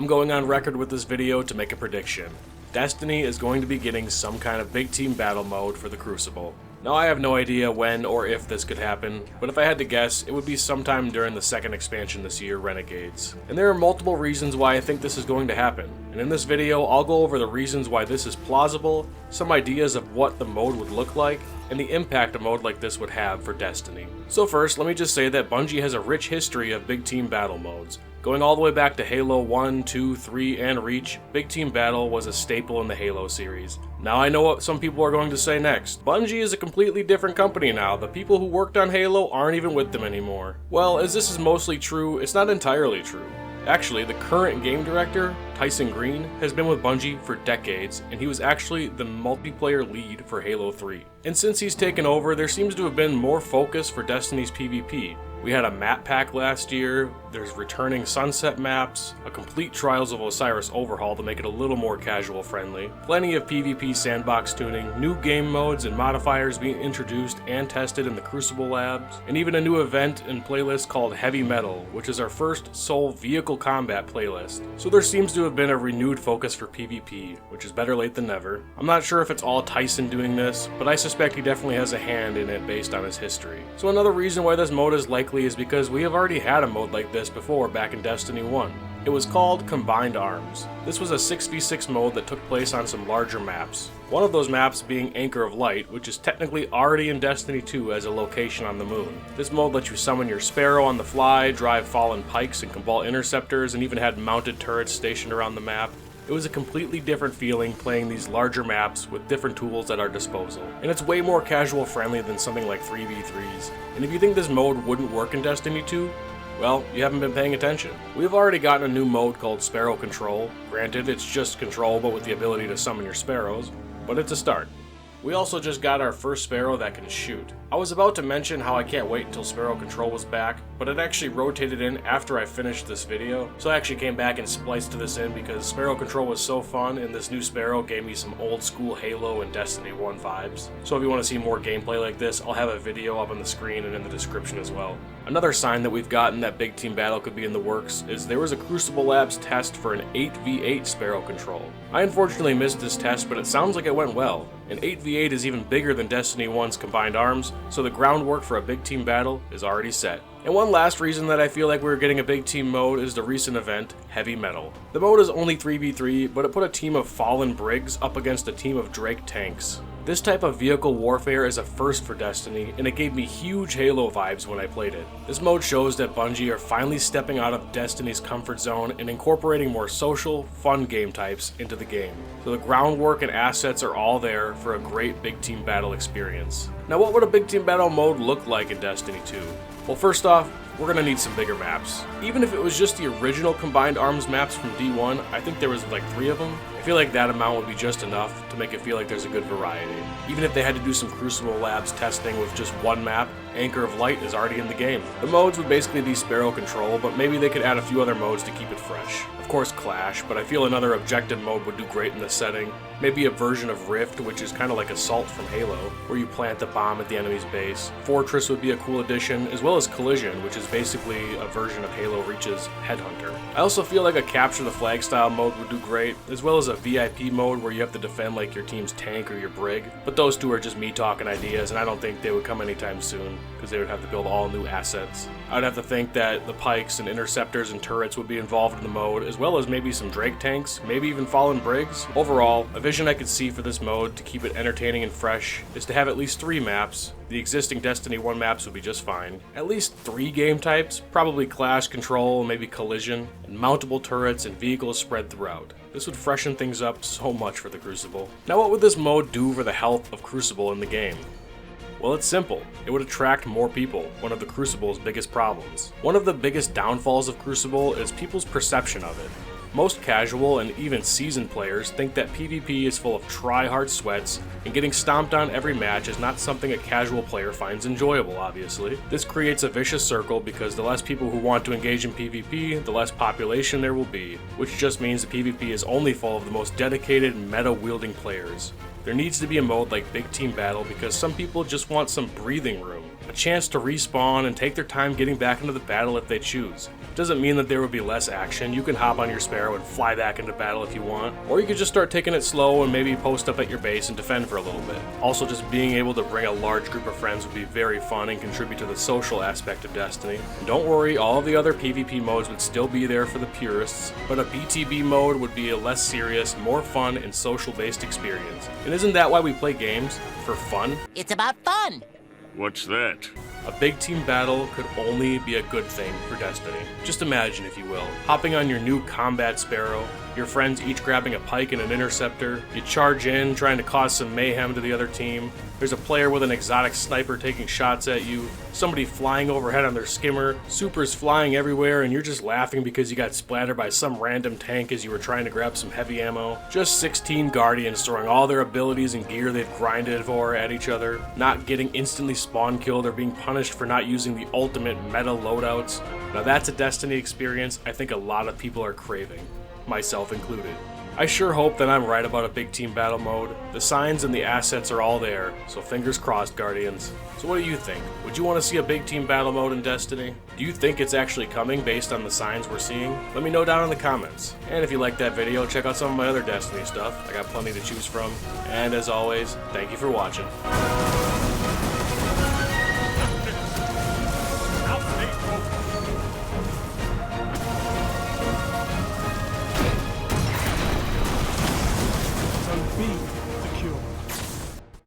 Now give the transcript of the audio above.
I'm going on record with this video to make a prediction. Destiny is going to be getting some kind of big team battle mode for the Crucible. Now I have no idea when or if this could happen, but if I had to guess, it would be sometime during the second expansion this year, Renegades. And there are multiple reasons why I think this is going to happen, and in this video I'll go over the reasons why this is plausible, some ideas of what the mode would look like, and the impact a mode like this would have for Destiny. So first, let me just say that Bungie has a rich history of big team battle modes. Going all the way back to Halo 1, 2, 3, and Reach, Big Team Battle was a staple in the Halo series. Now I know what some people are going to say next. Bungie is a completely different company now. The people who worked on Halo aren't even with them anymore. Well, as this is mostly true, it's not entirely true. Actually, the current game director, Tyson Green, has been with Bungie for decades, and he was actually the multiplayer lead for Halo 3. And since he's taken over, there seems to have been more focus for Destiny's PvP. We had a map pack last year, there's returning Sunset maps, a complete Trials of Osiris overhaul to make it a little more casual friendly, plenty of PvP sandbox tuning, new game modes and modifiers being introduced and tested in the Crucible labs, and even a new event and playlist called Heavy Metal, which is our first sole vehicle combat playlist. So there seems to have been a renewed focus for PvP, which is better late than never. I'm not sure if it's all Tyson doing this, but I suspect he definitely has a hand in it based on his history. So another reason why this mode is likely is because we have already had a mode like this before back in Destiny 1. It was called Combined Arms. This was a 6v6 mode that took place on some larger maps. One of those maps being Anchor of Light, which is technically already in Destiny 2 as a location on the moon. This mode lets you summon your Sparrow on the fly, drive fallen pikes and Cabal interceptors, and even had mounted turrets stationed around the map. It was a completely different feeling playing these larger maps with different tools at our disposal. And it's way more casual friendly than something like 3v3s. And if you think this mode wouldn't work in Destiny 2, well, you haven't been paying attention. We've already gotten a new mode called Sparrow Control. Granted, it's just control but with the ability to summon your sparrows, but it's a start. We also just got our first Sparrow that can shoot. I was about to mention how I can't wait until Sparrow Control was back, but it actually rotated in after I finished this video, so I actually came back and spliced this in because Sparrow Control was so fun and this new Sparrow gave me some old school Halo and Destiny 1 vibes. So if you want to see more gameplay like this, I'll have a video up on the screen and in the description as well. Another sign that we've gotten that big team battle could be in the works is there was a Crucible Labs test for an 8v8 Sparrow Control. I unfortunately missed this test, but it sounds like it went well. An 8v8 is even bigger than Destiny 1's Combined Arms, so the groundwork for a big team battle is already set. And one last reason that I feel like we're getting a big team mode is the recent event, Heavy Metal. The mode is only 3v3, but it put a team of fallen Brigs up against a team of Drake tanks. This type of vehicle warfare is a first for Destiny, and it gave me huge Halo vibes when I played it. This mode shows that Bungie are finally stepping out of Destiny's comfort zone and incorporating more social, fun game types into the game. So the groundwork and assets are all there for a great big team battle experience. Now what would a big team battle mode look like in Destiny 2? Well, first off, we're gonna need some bigger maps. Even if it was just the original Combined Arms maps from D1, I think there was like 3 of them. I feel like that amount would be just enough to make it feel like there's a good variety. Even if they had to do some Crucible Labs testing with just one map, Anchor of Light is already in the game. The modes would basically be Sparrow Control, but maybe they could add a few other modes to keep it fresh. Of course Clash, but I feel another objective mode would do great in this setting. Maybe a version of Rift, which is kind of like Assault from Halo, where you plant the bomb at the enemy's base. Fortress would be a cool addition, as well as Collision, which is basically a version of Halo Reach's Headhunter. I also feel like a Capture the Flag style mode would do great, as well as a VIP mode where you have to defend like your team's tank or your brig. But those two are just me talking ideas, and I don't think they would come anytime soon, because they would have to build all new assets. I would have to think that the pikes and interceptors and turrets would be involved in the mode, as well as maybe some Drake tanks, maybe even fallen brigs. Overall, a vision I could see for this mode to keep it entertaining and fresh is to have at least 3 maps. The existing Destiny 1 maps would be just fine. At least 3 game types, probably Clash, Control, maybe Collision, and mountable turrets and vehicles spread throughout. This would freshen things up so much for the Crucible. Now what would this mode do for the health of Crucible in the game? Well, it's simple. It would attract more people, one of the Crucible's biggest problems. One of the biggest downfalls of Crucible is people's perception of it. Most casual and even seasoned players think that PvP is full of try-hard sweats, and getting stomped on every match is not something a casual player finds enjoyable, obviously. This creates a vicious circle because the less people who want to engage in PvP, the less population there will be, which just means the PvP is only full of the most dedicated, meta-wielding players. There needs to be a mode like Big Team Battle because some people just want some breathing room. a chance to respawn and take their time getting back into the battle if they choose. It doesn't mean that there would be less action. You can hop on your Sparrow and fly back into battle if you want, or you could just start taking it slow and maybe post up at your base and defend for a little bit. Also, just being able to bring a large group of friends would be very fun and contribute to the social aspect of Destiny. And don't worry, all of the other PvP modes would still be there for the purists, but a BTB mode would be a less serious, more fun, and social-based experience. And isn't that why we play games? For fun? It's about fun! What's that? A big team battle could only be a good thing for Destiny. Just imagine, if you will, hopping on your new combat Sparrow, your friends each grabbing a pike and an interceptor, you charge in, trying to cause some mayhem to the other team, there's a player with an exotic sniper taking shots at you, somebody flying overhead on their skimmer, supers flying everywhere, and you're just laughing because you got splattered by some random tank as you were trying to grab some heavy ammo. Just 16 Guardians throwing all their abilities and gear they've grinded for at each other, not getting instantly spawn killed or being punished for not using the ultimate meta loadouts. Now that's a Destiny experience I think a lot of people are craving, myself included. I sure hope that I'm right about a big team battle mode. The signs and the assets are all there, so fingers crossed, Guardians. So what do you think? Would you want to see a big team battle mode in Destiny? Do you think it's actually coming based on the signs we're seeing? Let me know down in the comments. And if you liked that video, check out some of my other Destiny stuff. I got plenty to choose from. And as always, thank you for watching.